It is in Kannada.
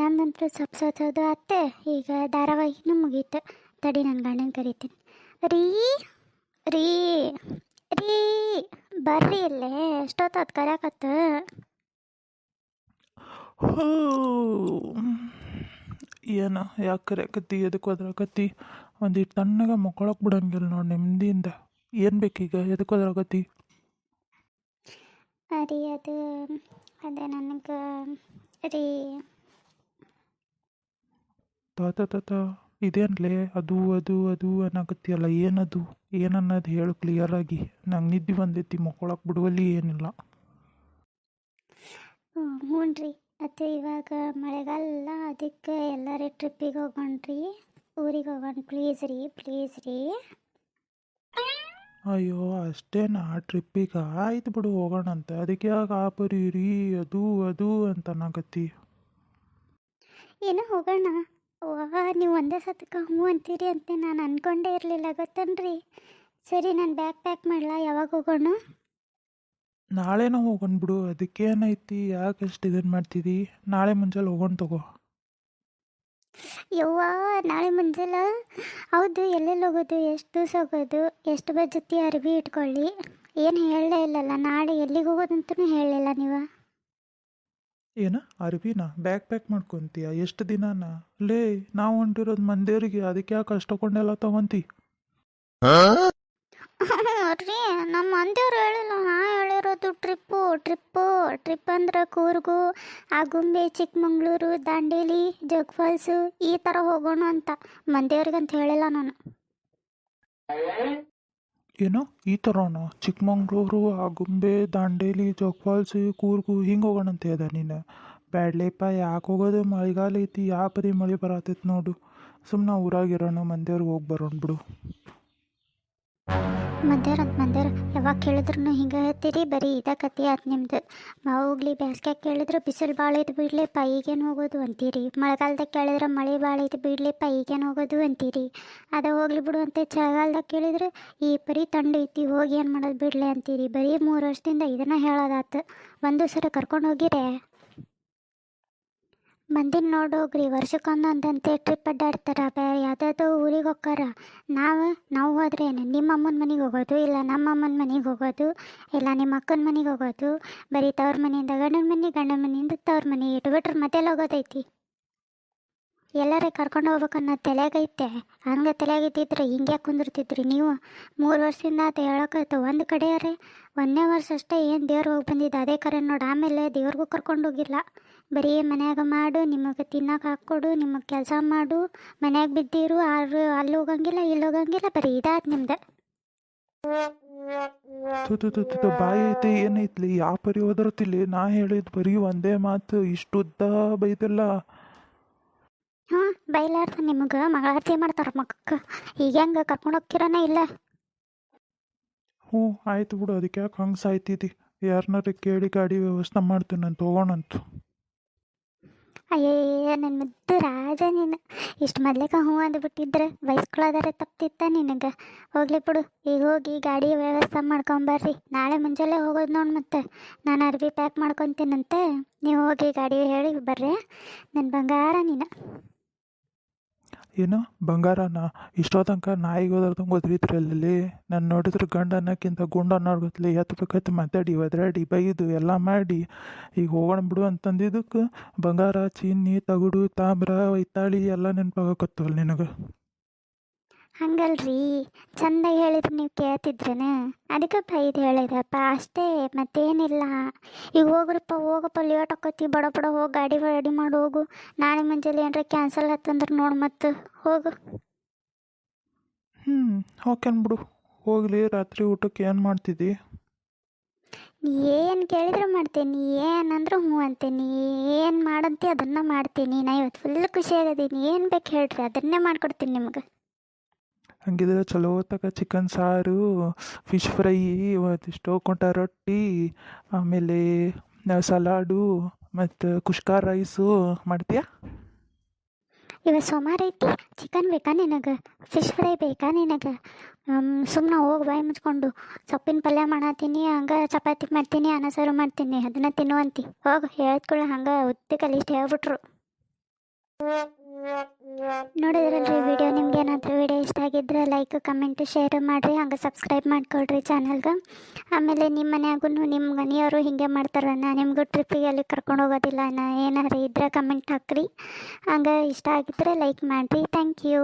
ನಂದಂತೂ ಸಪ್ಸೋದು ಅತ್ತೆ. ಈಗ ಧಾರಾವಾಹಿನೂ ಮುಗೀತು. ತಡಿ ನನ್ನ ಗಂಡನ ಕರಿತೀನಿ. ರೀ ರೀ ರೀ ಬರ್ರಿ ಇಲ್ಲೇ, ಎಷ್ಟೊತ್ತದು ಕರ್ಯಾಕತ್ತ. ಹೋ ಏನ ಯಾಕೆ ಕರೆಯಕತ್ತಿ, ಎದಕ್ಕೆ ಒದ್ರಾಕತ್ತಿ? ಒಂದಿಟ್ಟು ತಣ್ಣಗೆ ಮಕ್ಕೊಳಕ್ಕೆ ಬಿಡಂಗಿಲ್ಲ ನೋಡಿ ನೆಮ್ಮದಿಯಿಂದ. ಏನು ಬೇಕೀಗ, ಎದಕ್ಕೆ ಒದ್ರಾಕತ್ತಿ? ರೀ ಅದು ಅದೇ ನನಗೆ ರೀ ತಾತ ಇದೇನ್ಲೇ ಅದು ಅದು ಅದು ಅನ್ನಕತ್ತಿಯಲ್ಲ, ಏನದು ಏನನ್ನೋದು ಹೇಳು ಕ್ಲಿಯರಾಗಿ. ನಂಗೆ ನಿದ್ದೆ ಬಂದೈತಿ, ಮಕ್ಕೊಳಕ್ಕೆ ಬಿಡುವಲ್ಲಿ ಏನಿಲ್ಲ. ಹ್ಞೂ ರೀ. ಮತ್ತು ಇವಾಗ ಮಳೆಗಾಲ, ಅದಕ್ಕೆ ಎಲ್ಲರೂ ಟ್ರಿಪ್ಪಿಗೆ ಹೋಗೋಣ್ರಿ, ಊರಿಗೆ ಹೋಗೋಣ. ಪ್ಲೀಸ್ ರೀ. ಅಯ್ಯೋ ಅಷ್ಟೇನಾ ಟ್ರಿಪ್ಪಿಗೆ? ಆಯ್ತು ಬಿಡು ಹೋಗೋಣಂತೆ, ಅದಕ್ಕೆ ಯಾಕೆ ಆಪರಿ ರೀ ಅದು ಅದು ಅಂತ ಅನ್ನಕತ್ತಿ? ಏನೋ ಹೋಗೋಣ. ನೀವು ಒಂದೇ ಸತಕ್ಕೆ ಹ್ಞೂ ಅಂತೀರಿ ಅಂತ ನಾನು ಅಂದ್ಕೊಂಡೇ ಇರಲಿಲ್ಲ, ಗೊತ್ತನ್ರಿ. ಸರಿ, ನಾನು ಬ್ಯಾಗ್ ಪ್ಯಾಕ್ ಮಾಡಲಾ? ಯಾವಾಗ ಹೋಗೋಣ? ನಾಳೆನೂ ಹೋಗೋಣ ಬಿಡು, ಅದಕ್ಕೇನೈತಿ, ಯಾಕೆ ಅಷ್ಟು ಇದನ್ನು ಮಾಡ್ತಿದ್ದಿ? ನಾಳೆ ಮುಂಜಾನೆ ಹೋಗೋಣ ತಗೋ. ಯವ್ವ, ನಾಳೆ ಮುಂಜಾನೆ? ಹೌದು, ಎಲ್ಲೆಲ್ಲಿ ಹೋಗೋದು, ಎಷ್ಟು ದಿವಸ ಹೋಗೋದು, ಎಷ್ಟು ಜೊತೆ ಅರ್ವಿ ಇಟ್ಕೊಳ್ಳಿ? ಏನು ಹೇಳಲೇ ಇಲ್ಲಲ್ಲ. ನಾಳೆ ಎಲ್ಲಿಗೆ ಹೋಗೋದಂತೂ ಹೇಳಲಿಲ್ಲ ನೀವು. ಏನ ಅರ್ವಿನ ಬ್ಯಾಗ್ ಪ್ಯಾಕ್ ಮಾಡ್ಕೊತೀಯ? ಎಷ್ಟು ದಿನಾನ? ಲೇ, ನಾವು ಹೊಂಟಿರೋದು ಮಂದೇರಿಗೆ, ಅದಕ್ಕೆ ಯಾಕೆ ಅಷ್ಟೊಂಡೆಲ್ಲ ತಗೊಂತಿ? ರೀ, ನಮ್ಮ ಮಂದಿಯವ್ರು ಹೇಳಿಲ್ಲ, ನಾ ಹೇಳಿರೋದು ಟ್ರಿಪ್ ಅಂದ್ರೆ ಕೂರ್ಗು, ಆಗುಂಬೆ, ಚಿಕ್ಕಮಂಗ್ಳೂರು, ದಾಂಡೇಲಿ, ಜೋಗ್ ಫಾಲ್ಸು ಈ ಥರ ಹೋಗೋಣ ಅಂತ. ಮಂದಿಯವ್ರಿಗಂತ ಹೇಳಿಲ್ಲ ನಾನು. ಏನೋ ಈ ಥರನ? ಚಿಕ್ಕಮಂಗ್ಳೂರು, ಆಗುಂಬೆ, ದಾಂಡೇಲಿ, ಜೋಗ್ ಫಾಲ್ಸ್, ಕೂರ್ಗು ಹಿಂಗೆ ಹೋಗೋಣಂತೆ ಅದ ನೀನು? ಬ್ಯಾಡ್ಲೇಪ, ಯಾಕೆ ಹೋಗೋದು? ಮಳೆಗಾಲ ಐತಿ, ಯಾವ ಪರಿ ಮಳೆ ಬರತೈತಿ ನೋಡು. ಸುಮ್ಮನೆ ಊರಾಗಿರೋಣ, ಮಂದಿಯವ್ರಿಗೆ ಹೋಗಿ ಬರೋಣ ಬಿಡು. ಮಂದ್ಯಾರ ಯಾವಾಗ ಕೇಳಿದ್ರು ಹಿಂಗೆ ಹೇಳ್ತೀರಿ, ಬರೀ ಕತೆ ಆಯ್ತು ನಿಮ್ದು. ಹೋಗ್ಲಿ, ಬೇಸ್ಗ್ಯಾಗ ಕೇಳಿದ್ರೆ ಬಿಸಿಲು ಭಾಳ ಐತೆ ಬಿಡ್ಲಿಪ್ಪ, ಈಗೇನು ಹೋಗೋದು ಅಂತೀರಿ. ಮಳೆಗಾಲದಾಗ ಕೇಳಿದ್ರೆ ಮಳೆ ಭಾಳ ಐತೆ ಬಿಡ್ಲಿಪ್ಪ, ಈಗೇನು ಹೋಗೋದು ಅಂತೀರಿ. ಅದ ಹೋಗ್ಲಿ ಬಿಡು ಅಂತ ಚಳಿಗಾಲದಾಗ ಕೇಳಿದ್ರೆ ಈ ಪರಿ ತಂಡ ಐತಿ, ಹೋಗಿ ಏನು ಮಾಡೋದು ಬಿಡ್ಲಿ ಅಂತೀರಿ. ಬರೀ 3 ವರ್ಷದಿಂದ ಇದನ್ನು ಹೇಳೋದಾತು. ಒಂದು ಸರಿ ಕರ್ಕೊಂಡು ಹೋಗಿರೇ? ಮಂದಿನ ನೋಡೋಗ್ರಿ, ವರ್ಷಕ್ಕೊಂದೊಂದಂತೆ ಟ್ರಿಪ್ ಅಡ್ಡಾಡ್ತಾರ, ಬೇರೆ ಯಾವುದಾದ್ರು ಊರಿಗೆ ಹೋಗ್ತಾರ. ನಾವು ಹೋದ್ರೆ ನಿಮ್ಮ ಅಮ್ಮನ ಮನೆಗೆ ಹೋಗೋದು, ಇಲ್ಲ ನಮ್ಮ ಅಮ್ಮನ ಮನೆಗೆ ಹೋಗೋದು, ಇಲ್ಲ ನಿಮ್ಮ ಅಕ್ಕನ ಮನೆಗೆ ಹೋಗೋದು. ಬರೀ ತವ್ರ ಮನೆಯಿಂದ ಗಂಡನ ಮನೆಯಿಂದ ತವ್ರ ಮನೆ ಇಟ್ಬಿಟ್ರೆ ಮತ್ತೆ ಹೋಗೋದೈತಿ. ಎಲ್ಲರೇ ಕರ್ಕೊಂಡು ಹೋಗ್ಬೇಕನ್ನೋ ತಲೆಗೈತೆ. ಹಂಗೆ ತಲೆಗಿದ್ದಿದ್ರೆ ಹಿಂಗೆ ಕುಂದಿರ್ತಿದ್ರಿ ನೀವು. 3 ವರ್ಷದಿಂದ ಅದು ಹೇಳೋಕ್ಕಾಯ್ತು. ಒಂದು ಕಡೆಯರೇ 1ನೇ ವರ್ಷ ಅಷ್ಟೇ ಏನು ದೇವ್ರು ಹೋಗಿ ಬಂದಿದ್ದು, ಅದೇ ಕರೆ ನೋಡಿ. ಆಮೇಲೆ ದೇವ್ರಿಗೂ ಕರ್ಕೊಂಡು ಹೋಗಿಲ್ಲ. ಬರೀ ಮನ್ಯಾಗ ಮಾಡು, ನಿಮಗೆ ತಿನ್ನೋಕೆ ಹಾಕ್ಕೊಡು, ನಿಮಗೆ ಕೆಲಸ ಮಾಡು, ಮನ್ಯಾಗ ಬಿದ್ದಿರು, ಅಲ್ಲಿ ಹೋಗಂಗಿಲ್ಲ ಇಲ್ಲಿ ಹೋಗಂಗಿಲ್ಲ, ಬರೀ ಇದಾಯ್ತು ನಿಮ್ದು. ಬಾಯಿ ಐತೆ ಏನೈತ್ಲಿ, ಯಾವ ಪರಿ ಹೋದ್ರತಿಲಿ? ನಾ ಹೇಳಿದ್ ಬರೀ ಒಂದೇ ಮಾತು, ಇಷ್ಟುದ್ದ ಬೈದಲ್ಲ. ಹಾಂ, ಬೈಲಾರ್ದ ನಿಮಗೆ ಮಂಗಳಾರತಿ ಮಾಡ್ತಾರೆ ಮಕ್ಕಕ್ಕೆ. ಈಗ ಹೆಂಗೆ ಕರ್ಕೊಂಡು ಹೋಗ್ತಿರೋನೇ ಇಲ್ಲ? ಹ್ಞೂ ಆಯ್ತು ಬಿಡು, ಅದಕ್ಕೆ ಯಾಕೆ ಹಂಗೆ ಸಾಯ್ತಿದ್ದಿ? ಯಾರನ್ನಾರ ಕೇಳಿ ಗಾಡಿ ವ್ಯವಸ್ಥೆ ಮಾಡ್ತೀನಂತ, ಹೋಗೋಣಂತ. ಅಯ್ಯಯ್ಯ, ನನ್ನ ಮುದ್ದು ರಾಜ ನೀನು. ಇಷ್ಟು ಮೊದ್ಲೇಕ ಹ್ಞೂ ಅಂದ್ಬಿಟ್ಟಿದ್ರೆ ಬೈಸ್ಕೊಳ್ಳೋದಾರೆ ತಪ್ತಿತ್ತ ನಿನಗೆ. ಹೋಗ್ಲಿ ಬಿಡು, ಈಗ ಹೋಗಿ ಗಾಡಿ ವ್ಯವಸ್ಥೆ ಮಾಡ್ಕೊಂಬರ್ರಿ. ನಾಳೆ ಮುಂಜಾನೆ ಹೋಗೋದು ನೋಡಿ. ಮತ್ತೆ ನಾನು ಅರ್ಬಿ ಪ್ಯಾಕ್ ಮಾಡ್ಕೊತೀನಂತೆ, ನೀವು ಹೋಗಿ ಗಾಡಿ ಹೇಳಿ ಬರ್ರಿ. ನನ್ನ ಬಂಗಾರ ನೀನು. ಏನು ಬಂಗಾರನ? ಇಷ್ಟೋ ತನಕ ನಾಯಿಗೆ ಹೋದ್ರದಂಗೆ ಒದ್ರಿದ್ರಿ ಅಲ್ಲಿ. ನಾನು ನೋಡಿದ್ರೆ ಗಂಡ ಅನ್ನೋಕ್ಕಿಂತ ಗುಂಡು ಅನ್ನೋರ್ಗತ್ಲಿ ಎತ್ತಬೇಕತ್ತು ಮಾತಾಡಿ ಒದ್ರಾಡಿ ಬೈದು ಎಲ್ಲ ಮಾಡಿ ಈಗ ಹೋಗೋಣ ಬಿಡು ಅಂತಂದಿದ್ದಕ್ಕೆ ಬಂಗಾರ, ಚಿನ್ನಿ, ತಗುಡು, ತಾಮ್ರ, ವೈತಾಳಿ ಎಲ್ಲ ನೆನಪಾಗಕತ್ತವಲ್ಲ ನಿನಗೆ. ಹಂಗಲ್ರಿ, ಚಂದ ಹೇಳಿದ್ರೆ ನೀವು ಕೇಳ್ತಿದ್ರೇನೆ, ಅದಕ್ಕೆ ಬೈದು ಹೇಳಿದಪ್ಪ ಅಷ್ಟೇ, ಮತ್ತೇನಿಲ್ಲ. ಈಗ ಹೋಗಪ್ಪ ಲೇಟ್ ಆಕತಿ, ಬಡ ಹೋಗಿ ಗಾಡಿ ರೆಡಿ ಮಾಡಿ ಹೋಗು. ನಾಳೆ ಮುಂಜಾನೆ ಏನಾರ ಕ್ಯಾನ್ಸಲ್ ಆತಂದ್ರೆ ನೋಡಿ ಮತ್ತೆ ಹೋಗು. ಓಕೆನ್ ಬಿಡು, ಹೋಗ್ಲಿ. ರಾತ್ರಿ ಊಟಕ್ಕೆ ಏನು ಮಾಡ್ತಿದ್ದಿ? ನೀ ಏನು ಕೇಳಿದ್ರೆ ಮಾಡ್ತೀನಿ, ಏನಂದ್ರೆ ಹ್ಞೂ ಅಂತೀನಿ, ಏನು ಮಾಡಂತೆ ಅದನ್ನು ಮಾಡ್ತೀನಿ. ನಾ ಇವತ್ತು ಫುಲ್ ಖುಷಿಯಾಗದೀನಿ. ಏನು ಬೇಕು ಹೇಳ್ರಿ, ಅದನ್ನೇ ಮಾಡ್ಕೊಡ್ತೀನಿ ನಿಮ್ಗೆ. ಹಂಗಿದ್ರೆ ಚಲೋ ತಕ ಚಿಕನ್ ಸಾರು, ಫಿಶ್ ಫ್ರೈ, ಒಂದಿಷ್ಟು ಕೊಂಟ ರೊಟ್ಟಿ, ಆಮೇಲೆ ಸಲಾಡು ಮತ್ತು ಕುಷ್ಕ ರೈಸು ಮಾಡ್ತೀಯಾ? ಇವತ್ತು ಸೋಮವಾರ ಐತಿ, ಚಿಕನ್ ಬೇಕಾ ನಿನಗೆ? ಫಿಶ್ ಫ್ರೈ ಬೇಕಾ ನಿನಗೆ? ಸುಮ್ಮನೆ ಹೋಗಿ ಬಾಯಿ ಮುಚ್ಕೊಂಡು. ಸೊಪ್ಪಿನ ಪಲ್ಯ ಮಾಡತ್ತೀನಿ, ಹಂಗೆ ಚಪಾತಿ ಮಾಡ್ತೀನಿ, ಅನ್ನ ಸಾರು ಮಾಡ್ತೀನಿ, ಅದನ್ನು ತಿನ್ನುವಂತಿ. ಹೋಗು, ಹೇಳ್ಕೊಳ್ಳ ಹಂಗೆ ಉತ್ತಿ ಕಲಿಷ್ಟು ಹೇಳ್ಬಿಟ್ರು. ನೋಡಿದ್ರಲ್ರಿ ವಿಡಿಯೋ, ನಿಮ್ಗೆ ಏನಾದರೂ ವಿಡಿಯೋ ಇಷ್ಟ ಆಗಿದ್ರೆ ಲೈಕ್ ಕಮೆಂಟ್ ಶೇರ್ ಮಾಡಿರಿ, ಹಂಗೆ ಸಬ್ಸ್ಕ್ರೈಬ್ ಮಾಡ್ಕೊಳ್ರಿ ಚಾನಲ್ಗೆ. ಆಮೇಲೆ ನಿಮ್ಮ ಮನ್ಯಾಗೂ ನಿಮ್ಮ ಮನೆಯವರು ಹಿಂಗೆ ಮಾಡ್ತಾರಣ್ಣ, ನಿಮಗೂ ಟ್ರಿಪ್ಪಿಗೆ ಅಲ್ಲಿ ಕರ್ಕೊಂಡು ಹೋಗೋದಿಲ್ಲ ಅಣ್ಣ, ಏನಾರು ಇದ್ರೆ ಕಮೆಂಟ್ ಹಾಕ್ರಿ. ಹಂಗೆ ಇಷ್ಟ ಆಗಿದ್ರೆ ಲೈಕ್ ಮಾಡಿರಿ. Thank you.